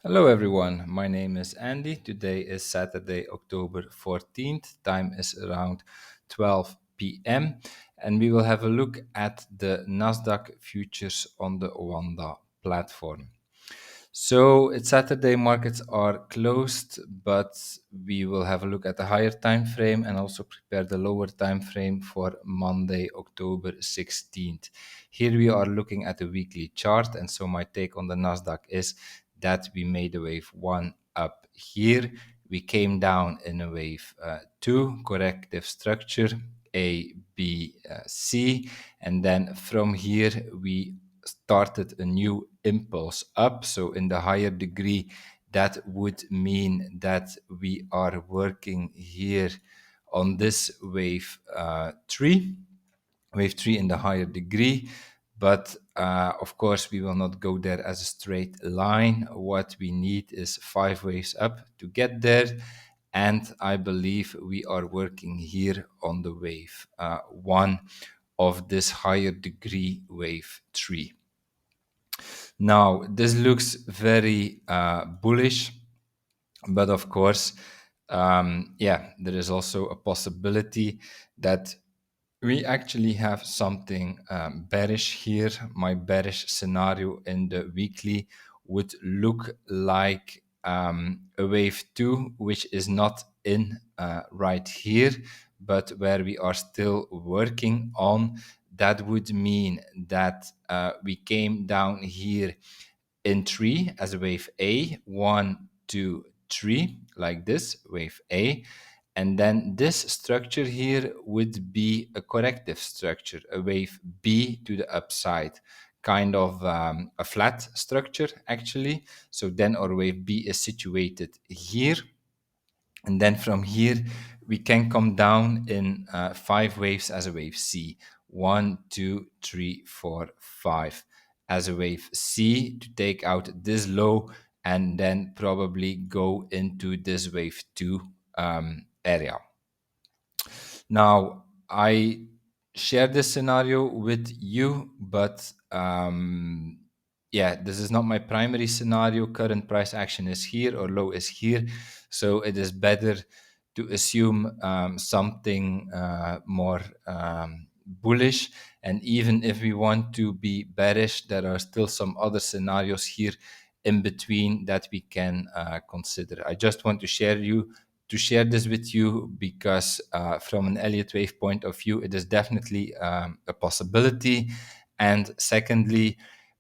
Hello everyone, my name is Andy. Today is Saturday, October 14th. Time is around 12 p.m. and we will have a look at the NASDAQ futures on the Wanda platform. So it's Saturday, markets are closed, but we will have a look at the higher time frame and also prepare the lower time frame for Monday, October 16th. Here we are looking at the weekly chart, and so my take on the Nasdaq is that we made a wave 1 up here. We came down in a wave 2, corrective structure A, B, C, and then from here we started a new impulse up. So in the higher degree, that would mean that we are working here on this wave 3, wave 3 in the higher degree. But of course, we will not go there as a straight line. What we need is 5 waves up to get there. And I believe we are working here on the wave 1 of this higher degree, wave 3. Now, this looks very bullish, but of course, there is also a possibility that we actually have something bearish here. My bearish scenario in the weekly would look like a wave 2, which is not in right here, but where we are still working on. That would mean that we came down here in 3 as a wave A, 1, 2, 3, like this, wave A. And then this structure here would be a corrective structure, a wave B to the upside, kind of a flat structure actually. So then our wave B is situated here. And then from here, we can come down in 5 waves as a wave C. 1, 2, 3, 4, 5 as a wave C to take out this low and then probably go into this wave 2 area. Now, I share this scenario with you, but this is not my primary scenario. Current price action is here or low is here. So it is better to assume something more bullish. And even if we want to be bearish, there are still some other scenarios here in between that we can consider. I just want to share this with you because from an Elliott Wave point of view, it is definitely a possibility. And secondly,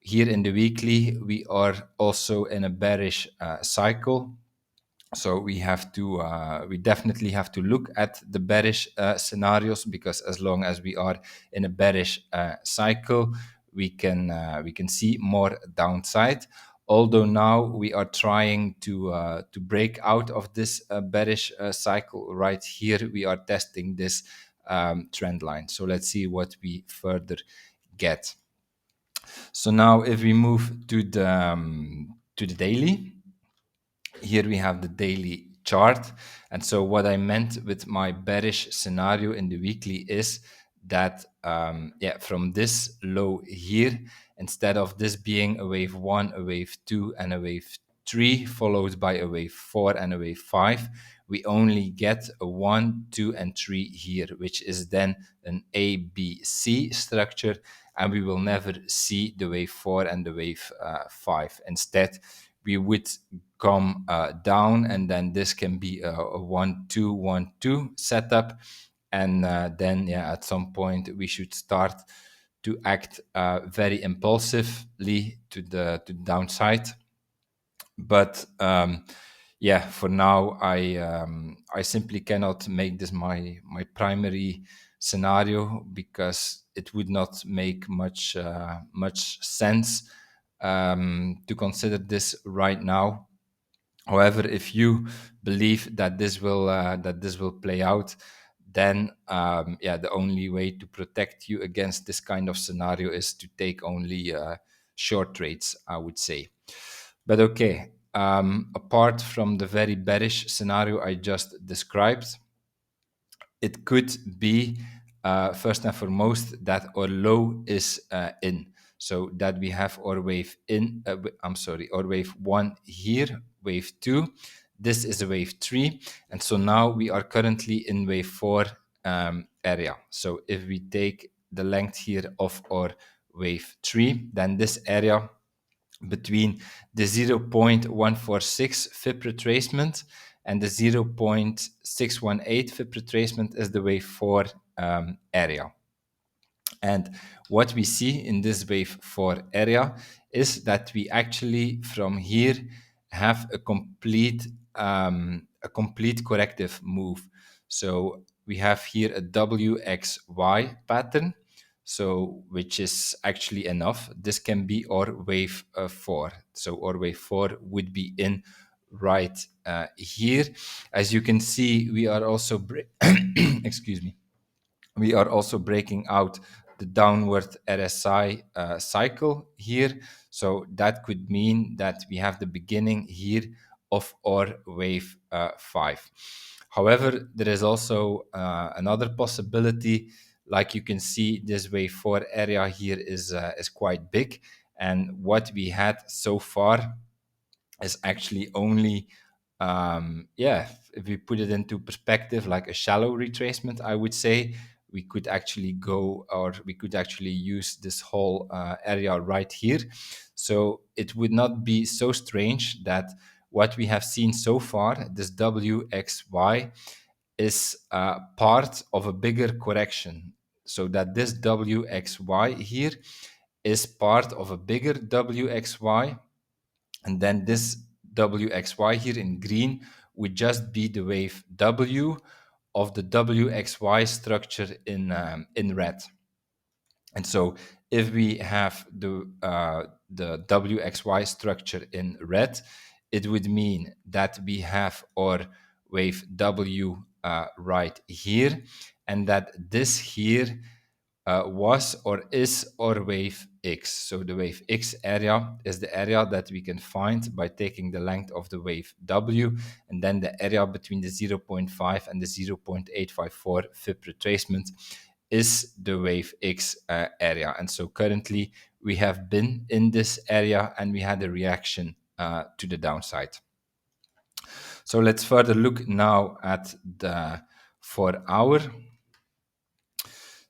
here in the weekly, we are also in a bearish cycle. So we definitely have to look at the bearish scenarios, because as long as we are in a bearish cycle, we can see more downside. Although now we are trying to break out of this bearish cycle right here, we are testing this trend line. So let's see what we further get. So now, if we move to the daily. Here we have the daily chart. And so what I meant with my bearish scenario in the weekly is that, from this low here, instead of this being a wave 1, a wave 2, and a wave 3, followed by a wave 4 and a wave 5, we only get a 1, 2, and 3 here, which is then an A, B, C structure, and we will never see the wave 4 and the wave 5. Instead, we would come down, and then this can be a 1, 2, 1, 2 setup. And then at some point we should start to act very impulsively to the downside. But for now, I simply cannot make this my primary scenario, because it would not make much sense to consider this right now. However, if you believe that this will play out, then the only way to protect you against this kind of scenario is to take only short trades, I would say. But okay, apart from the very bearish scenario I just described, it could be first and foremost that our low is in. So that we have our wave our wave 1 here, wave 2. This is a wave 3. And so now we are currently in wave 4 area. So if we take the length here of our wave 3, then this area between the 0.146 FIB retracement and the 0.618 FIB retracement is the wave 4 area. And what we see in this wave 4 area is that we actually from here have a complete corrective move. So we have here a WXY pattern, so which is actually enough. This can be our wave 4. So our wave 4 would be in right here. As you can see, we are also excuse me. We are also breaking out the downward RSI cycle here. So that could mean that we have the beginning here of our wave 5. However, there is also another possibility. Like you can see, this wave 4 area here is quite big. And what we had so far is actually only if we put it into perspective, like a shallow retracement, I would say we could actually use this whole area right here. So it would not be so strange that what we have seen so far, this WXY, is part of a bigger correction. So that this WXY here is part of a bigger WXY, and then this WXY here in green would just be the wave W of the WXY structure in red. And so if we have the WXY structure in red, it would mean that we have our wave W right here, and that this here was or is our wave X. So the wave X area is the area that we can find by taking the length of the wave W, and then the area between the 0.5 and the 0.854 FIB retracement is the wave X area. And so currently we have been in this area and we had a reaction to the downside. So let's further look now at the 4 hour.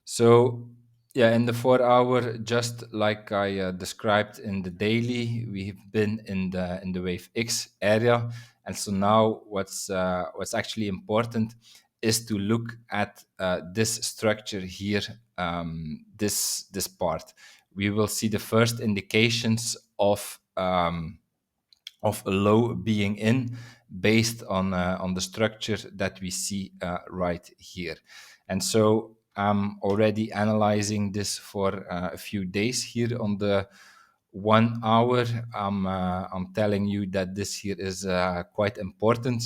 So yeah, in the 4 hour, just like I described in the daily, we've been in the wave X area, and so now what's actually important is to look at this structure here, this part. We will see the first indications of a low being in, based on the structure that we see right here. And so I'm already analyzing this for a few days here on the 1 hour. I'm telling you that this here is quite important.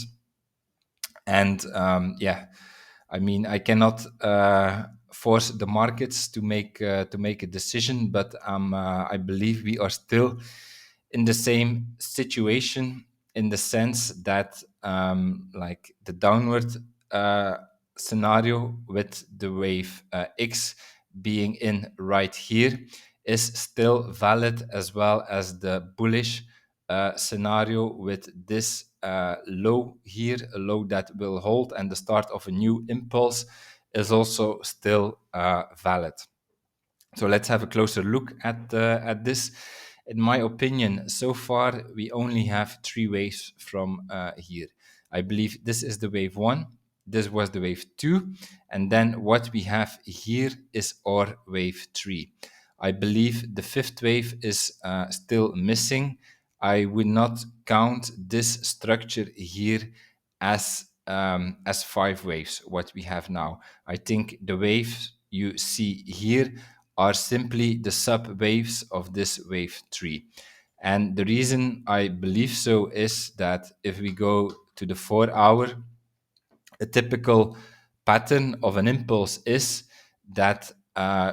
And I mean, I cannot force the markets to make a decision, but I believe we are still in the same situation, in the sense that like the downward scenario with the wave X being in right here is still valid, as well as the bullish scenario with this low here, a low that will hold, and the start of a new impulse is also still valid. So let's have a closer look at this. In my opinion, so far we only have 3 waves from here. I believe this is the wave 1, this was the wave 2, and then what we have here is our wave 3. I believe the 5th wave is still missing. I would not count this structure here as 5 waves, what we have now. I think the waves you see here are simply the sub waves of this wave 3. And the reason I believe so is that if we go to the 4 hour, a typical pattern of an impulse is that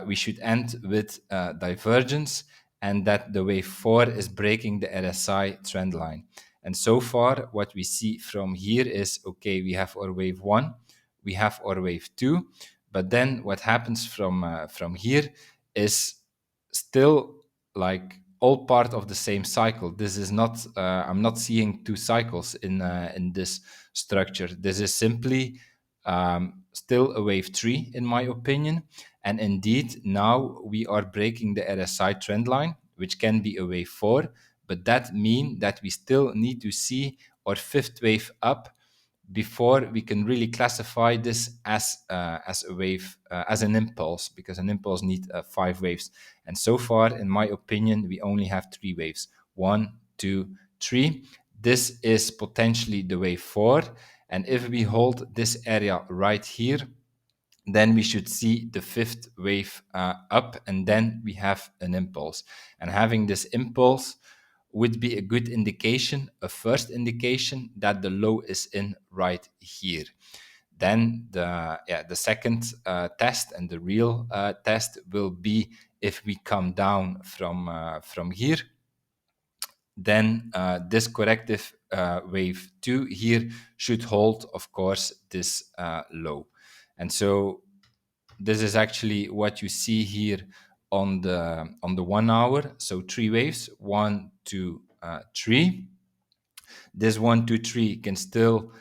we should end with divergence, and that the wave 4 is breaking the RSI trend line. And so far, what we see from here is, okay, we have our wave 1, we have our wave 2, but then what happens from here is still like all part of the same cycle. This is not, I'm not seeing two cycles in this structure. This is simply still a wave 3 in my opinion. And indeed, now we are breaking the RSI trend line, which can be a wave 4, but that means that we still need to see our fifth wave up before we can really classify this as a wave, as an impulse, because an impulse needs 5 waves. And so far, in my opinion, we only have 3 waves. 1, 2, 3. This is potentially the wave 4. And if we hold this area right here, then we should see the fifth wave up, and then we have an impulse. And having this impulse would be a good indication, a first indication that the low is in right here. Then the second test, and the real test, will be if we come down from here. Then this corrective wave 2 here should hold, of course, this low. And so this is actually what you see here on the 1 hour. So 3 waves, 1, 2, 3. This 1, 2, 3 can still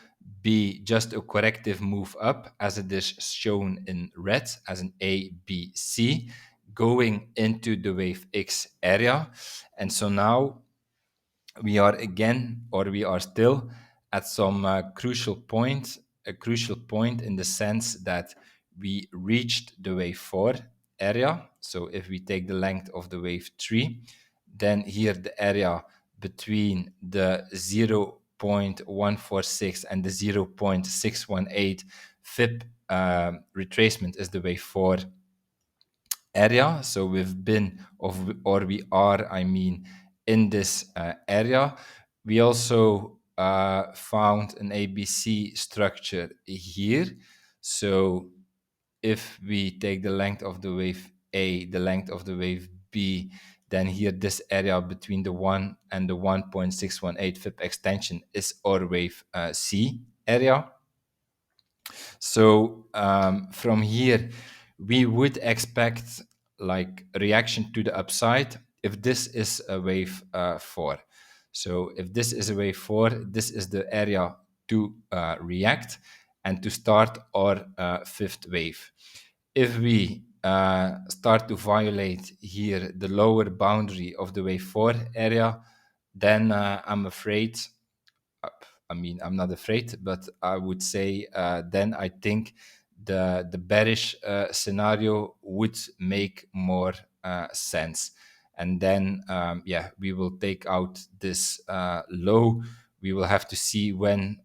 be just a corrective move up, as it is shown in red as an A, B, C, going into the wave X area. And so now we are again, or we are still at some crucial point, a crucial point in the sense that we reached the wave 4 area. So if we take the length of the wave 3, then here the area between the 0.146 and the 0.618 FIB retracement is the wave 4 area. So we've been, or we are, I mean, in this area. We also found an ABC structure here. So if we take the length of the wave A, the length of the wave B, then here this area between the 1 and the 1.618 FIB extension is our wave C area. So from here, we would expect like a reaction to the upside if this is a wave 4. So if this is a wave 4, this is the area to react and to start our fifth wave. If we start to violate here the lower boundary of the wave 4 area, then I'm afraid, I mean, I'm not afraid, but I would say then I think the bearish scenario would make more sense. And then, we will take out this low. We will have to see when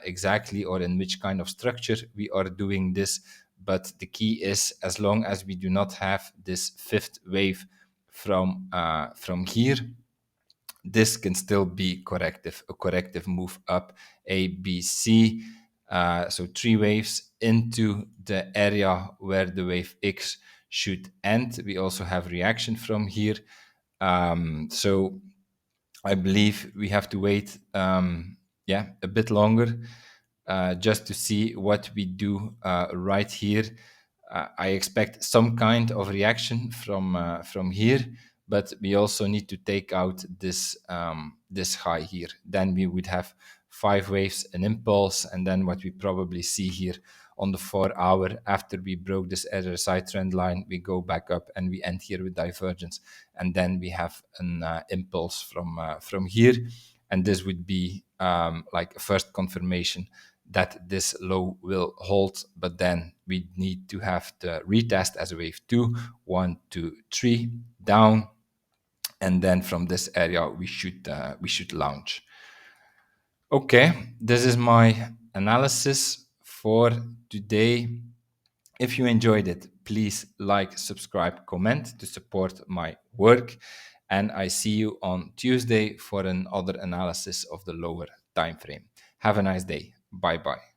exactly or in which kind of structure we are doing this. But the key is, as long as we do not have this fifth wave from here, this can still be corrective, a corrective move up, A, B, C. So 3 waves into the area where the wave X should end. We also have reaction from here. So I believe we have to wait, a bit longer, just to see what we do right here. I expect some kind of reaction from here, but we also need to take out this this high here. Then we would have 5 waves, an impulse, and then what we probably see here on the 4 hour, after we broke this RSI trend line, we go back up and we end here with divergence, and then we have an impulse from here, and this would be like a first confirmation that this low will hold. But then we need to have the retest as a wave 2, 1, 2, 3 down, and then from this area we should launch. Okay, this is my analysis for today. If you enjoyed it, please like, subscribe, comment to support my work, and I see you on Tuesday for another analysis of the lower time frame. Have a nice day. Bye bye.